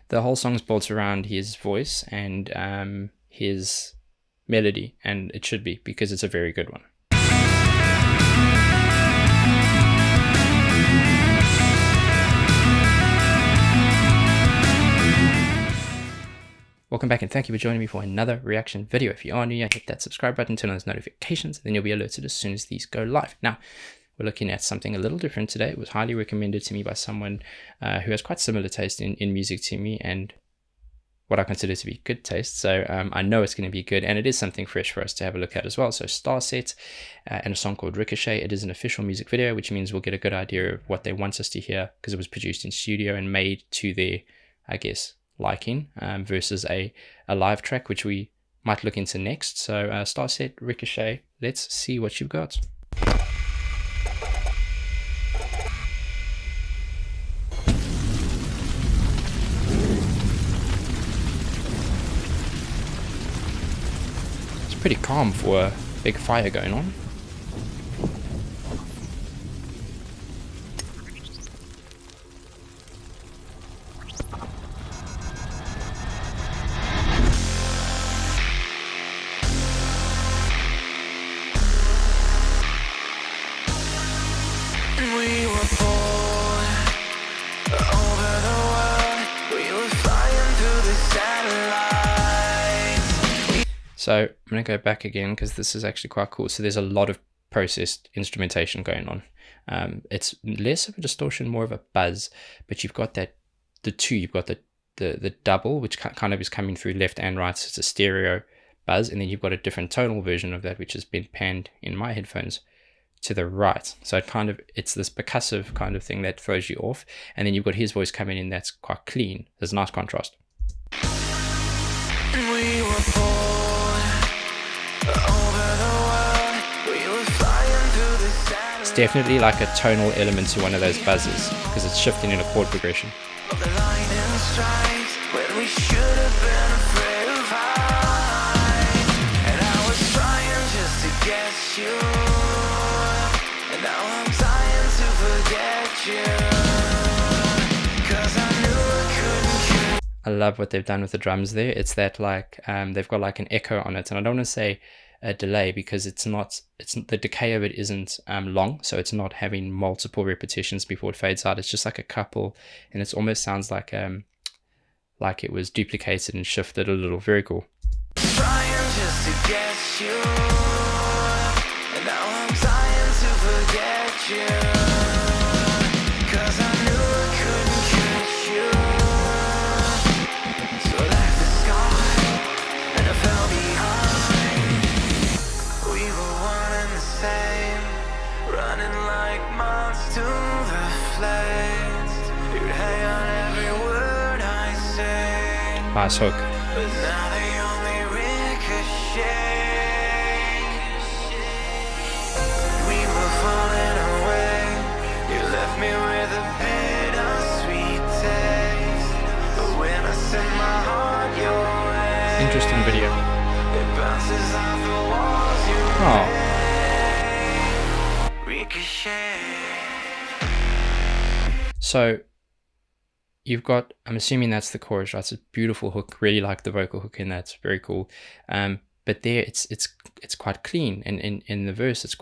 the whole song's built around his voice and his melody, and it should be, because it's a very good one. Welcome back, and thank you for joining me for another reaction video. If you are new, hit that subscribe button, turn on those notifications, then you'll be alerted as soon as these go live. Now, we're looking at something a little different today. It was highly recommended to me by someone who has quite similar taste in music to me, and what I consider to be good taste. So I know it's going to be good, and it is something fresh for us to have a look at as well. So Starset and a song called Ricochet. It is an official music video, which means we'll get a good idea of what they want us to hear, because it was produced in studio and made to their, I guess, liking, versus a live track, which we might look into next. So Starset, Ricochet, let's see what you've got. It's pretty calm for a big fire going on. So I'm going to go back again, because this is actually quite cool. So there's a lot of processed instrumentation going on. It's less of a distortion, more of a buzz, but you've got you've got the double, which kind of is coming through left and right. So it's a stereo buzz, and then you've got a different tonal version of that, which has been panned in my headphones to the right. So it's this percussive kind of thing that throws you off. And then you've got his voice coming in that's quite clean. There's a nice contrast. It's definitely like a tonal element to one of those buzzes, because it's shifting in a chord progression. I love what they've done with the drums there. It's that like they've got like an echo on it, and I don't want to say a delay, because it's the decay of it isn't long, so it's not having multiple repetitions before it fades out. It's just like a couple, and it almost sounds like it was duplicated and shifted a little. Very cool. Trying just to get you, and now I'm trying to forget you. Nice hook. But now they only ricochet. We were falling away. You left me with a bittersweet taste. But when I send my heart your way, interesting video. It bounces off the walls you made. Ricochet. So you've got, I'm assuming that's the chorus, right? It's a beautiful hook. Really like the vocal hook in that. It's very cool. But there it's quite clean, and in the verse it's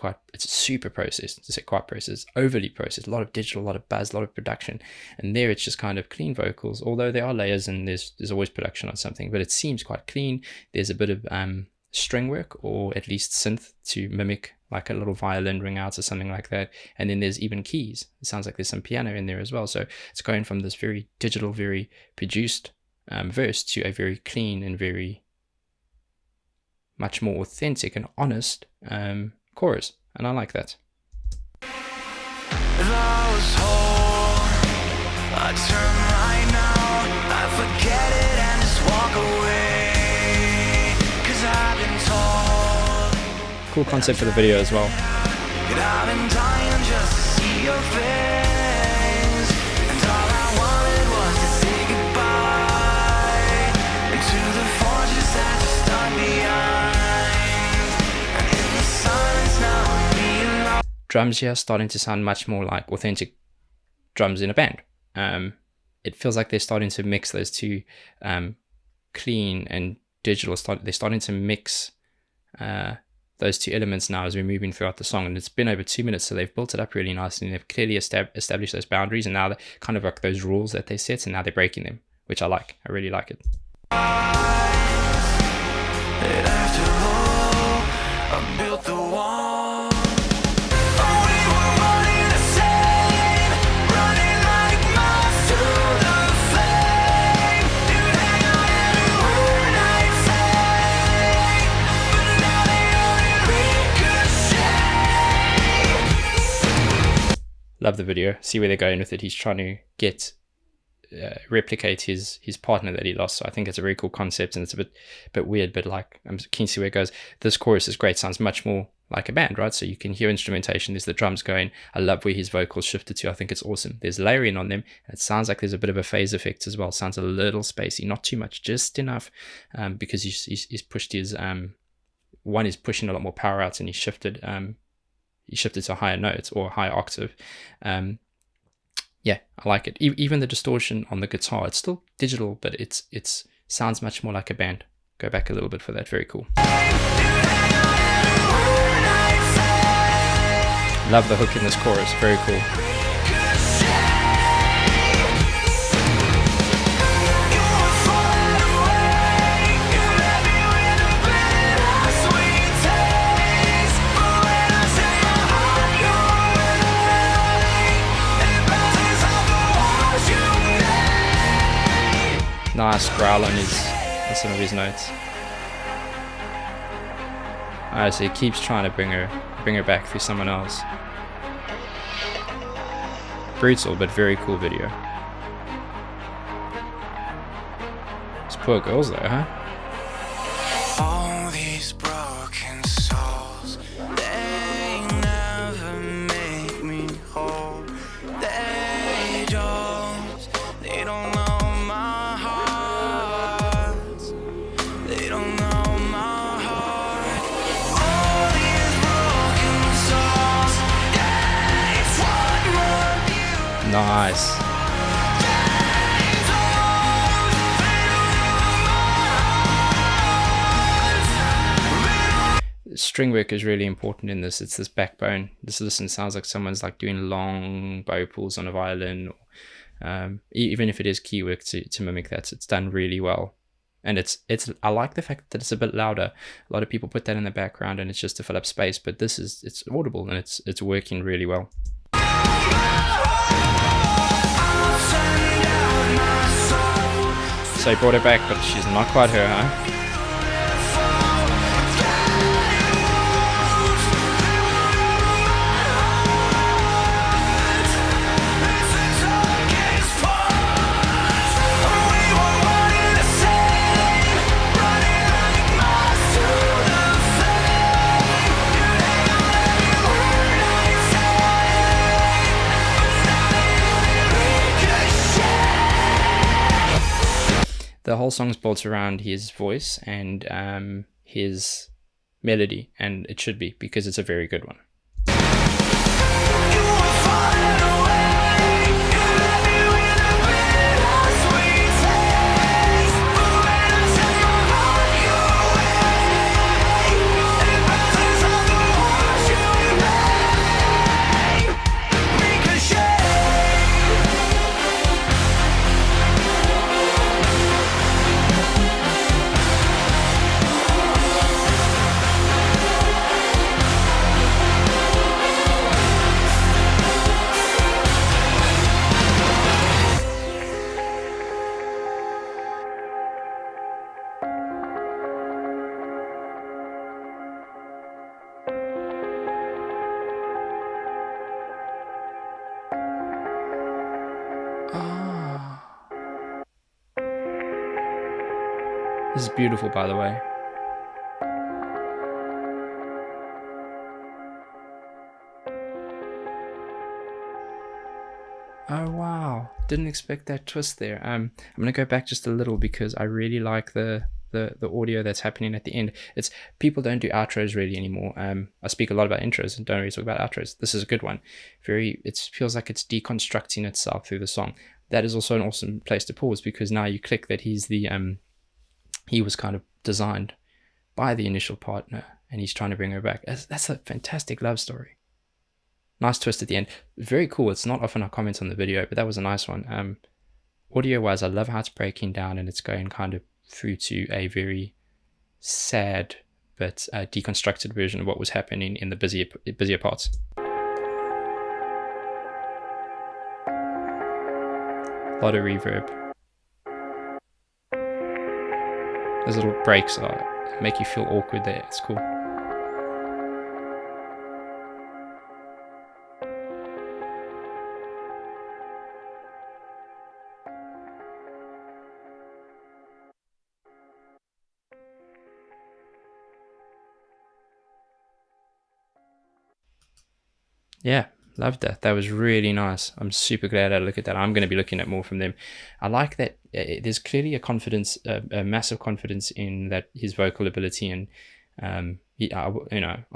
super processed. It's quite processed, overly processed. A lot of digital, a lot of buzz, a lot of production. And there it's just kind of clean vocals, although there are layers and there's always production on something, but it seems quite clean. There's a bit of string work, or at least synth, to mimic like a little violin ring out or something like that. And then there's even keys. It sounds like there's some piano in there as well. So it's going from this very digital, very produced verse to a very clean and very much more authentic and honest chorus. And I like that. If I was whole, I'd turn right now, I'd forget it and just walk away, 'cause I've been told. Cool concept for the video as well. I've been dying just to see your face, and all I wanted was to say goodbye, and to the fortress that you stuck behind, and in the silence now I'm being lost. Drums here starting to sound much more like authentic drums in a band. it feels like they're starting to mix those two, clean and digital. They're starting to mix those two elements now as we're moving throughout the song. And it's been over 2 minutes, so they've built it up really nicely, and they've clearly established those boundaries, and now they're kind of like those rules that they set, and now they're breaking them, which I like. I really like it. Love the video. See where they're going with it. He's trying to get replicate his partner that he lost. So I think it's a very cool concept, and it's a bit weird, but like I'm keen to see where it goes. This chorus is great. Sounds much more like a band, right? So you can hear instrumentation. There's the drums going. I love where his vocals shifted to. I think it's awesome. There's layering on them. And it sounds like there's a bit of a phase effect as well. Sounds a little spacey, not too much, just enough, because he's pushed his one is pushing a lot more power out, and he shifted to higher notes or higher octave. Yeah, I like it. Even the distortion on the guitar, it's still digital, but it's sounds much more like a band. Go back a little bit for that. Very cool. Love the hook in this chorus. Very cool. Nice growl on some of his notes. So he keeps trying to bring her back through someone else. Brutal, but very cool video. These poor girls though, huh? All these broken souls, they never make me whole. They don't know my heart. They don't know my heart. All these broken souls, they want more. Nice. String work is really important in this. It's this backbone. This listen sounds like someone's like doing long bow pulls on a violin, or, even if it is key work to mimic that. It's done really well, and it's. I like the fact that it's a bit louder. A lot of people put that in the background, and it's just to fill up space. But it's audible, and it's working really well. So he brought her back, but she's not quite her, huh? The whole song's built around his voice and his melody, and it should be, because it's a very good one. This is beautiful, by the way. Oh wow, didn't expect that twist there. I'm gonna go back just a little because I really like the audio that's happening at the end. It's people don't do outros really anymore. I speak a lot about intros and don't really talk about outros. This is a good one. It feels like it's deconstructing itself through the song. that is also an awesome place to pause, because now you click that he's the he was kind of designed by the initial partner, and he's trying to bring her back. That's a fantastic love story. Nice twist at the end. Very cool. It's not often I comment on the video, but that was a nice one. Audio wise, I love how it's breaking down and it's going kind of through to a very sad but deconstructed version of what was happening in the busier parts. A lot of reverb. Those little breaks make you feel awkward there. It's cool. Yeah, loved that. That was really nice. I'm super glad I look at that. I'm going to be looking at more from them. I like that there's clearly a confidence, a massive confidence in that his vocal ability, and I'm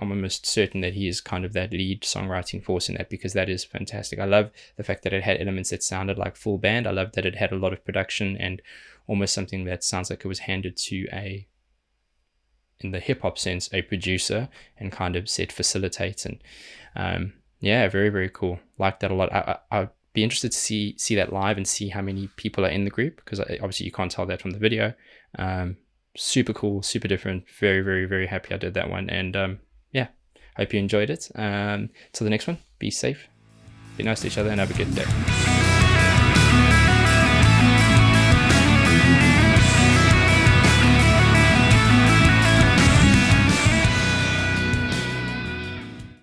almost certain that he is kind of that lead songwriting force in that, because that is fantastic. I love the fact that it had elements that sounded like full band. I love that it had a lot of production and almost something that sounds like it was handed to in the hip hop sense, a producer, and kind of said facilitate. And yeah, very, very cool. Like that a lot. I'd be interested to see that live and see how many people are in the group, because obviously you can't tell that from the video. Super cool, super different. Very, very, very happy I did that one. And yeah, hope you enjoyed it. Till the next one, be safe, be nice to each other, and have a good day.